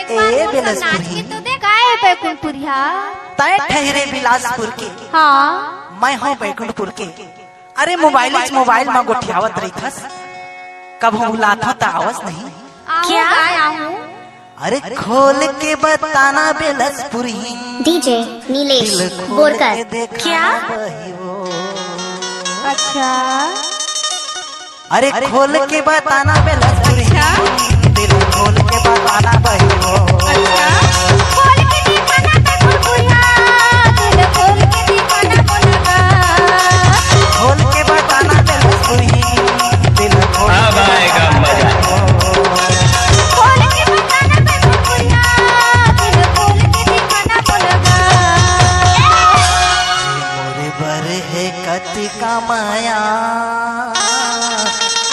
एक बार ए वो नाच के तो देखा है बैकुंठपुरिया। तय ठहरे बिलासपुर के, हाँ मैं हूँ बैकुंठपुर के। अरे मोबाइल में गोठियावत रही थस, कब हम बुलाता था आवाज नहीं। क्या आऊँ? अरे खोल के बताना बिलासपुर ही डीजे नीलेश बोरकर। क्या? अच्छा अरे खोल के बताना बिलासपुर ही, दिल खोल के बताना बही हो। खोल के दीवाना बैकुंठपुरिया, दिल खोल के दीवाना बोलगा। खोल के बताना बिलासपुर ही, दिल खोल अब आएगा मजा। खोल के बताना बैकुंठपुरिया, दिल खोल के दीवाना बोलगा। मोरे बर है कति का माया।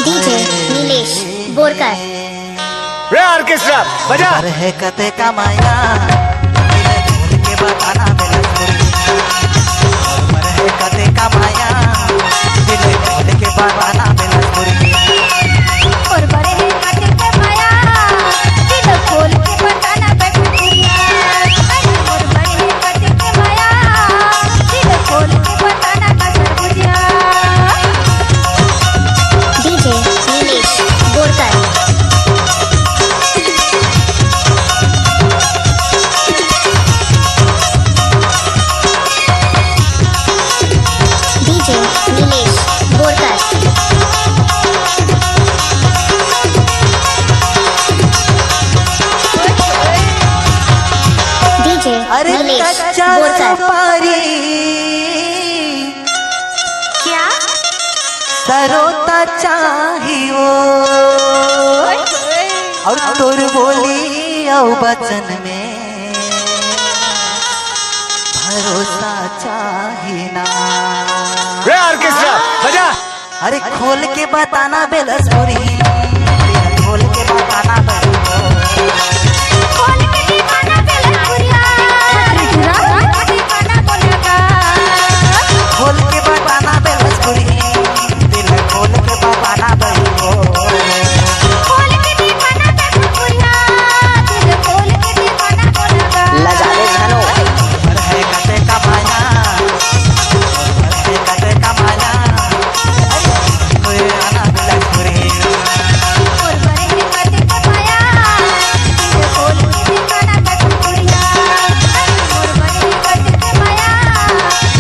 डीजे नीलेश बोरकर। रे ऑर्केस्ट्रा बजा। बर है कति का माया, दिल खोल के बताना बिलासपुर ही। बर है कति का माया, दिल खोल के बताना बिलासपुर ही। और बड़े हैं काटे के माया, दिल खोल के बताना बैकुंठपुरिया। और बड़े हैं काटे के माया, दिल खोल के बताना कसरपुरिया। DJ Nilesh Borkar. DJ Nilesh Borkar. DJ अरे नीलेश कच्चा बोरकर। सुपारी क्या? सरोता चाहिए और तोर बोली और बचन में भरोसा चाहिए ना। रे ऑर्केस्ट्रा बजा। अरे खोल के बताना बिलासपुरी, खोल के बताना बिलासपुरी। खोल के दीवाना बैकुंठपुरिया, दिल खोल के दीवाना बोलगा। खोल के बताना बिलासपुरी, दिल खोल के बताना बिलासपुरी। खोल के दीवाना बैकुंठपुरिया, दिल खोल के दीवाना बोलगा। लजाले जानो। बर है कते का माया, बर है कते का माया, कोई आना बिलासपुरी। और बड़े हैं काटे के माया, दिल खोल के दीवाना बैकुंठपुरिया। और बड़े हैं काटे के माया,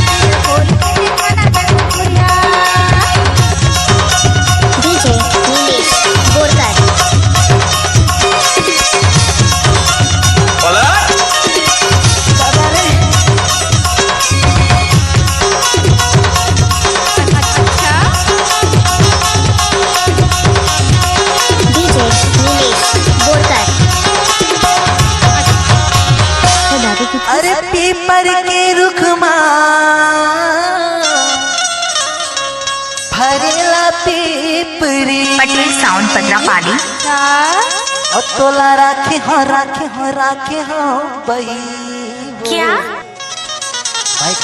दिल खोल के दीवाना बैकुंठपुरिया। डीजे नीलेश बोरकर। बोला। डीजे नीलेश बोरकर। अरे पीपर के रुख फरेला पीपरी। पटेल साउंड पद्रापाली। और तोला राखे हो राखे हो राखे हो बही। क्या? भाई